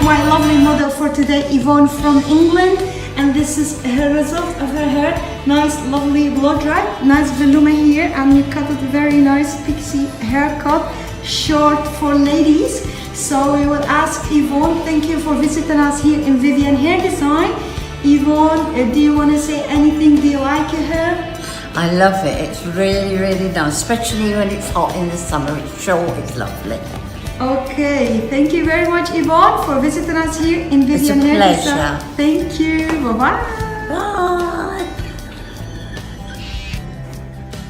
my lovely model for today, Yvonne from England, and this is her result of her hair. Nice, lovely blow dry, nice volume here, and we cut it very nice pixie haircut, short for ladies. So we will ask Yvonne, thank you for visiting us here in Vivian Hair Design. Yvonne, do you want to say anything? Do you like your hair? I love it. It's really, really nice, especially when it's hot in the summer. It's short, it's lovely. Okay, thank you very much, Yvonne, for visiting us here in Vivian Hair Design. It's a pleasure. Thank you. Bye-bye. Bye.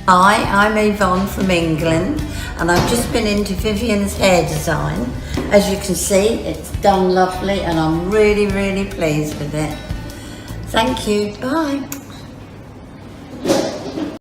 Hi, I'm Yvonne from England, and I've just been into Vivian's Hair Design. As you can see, it's done lovely, and I'm really, really pleased with it. Thank you. Bye.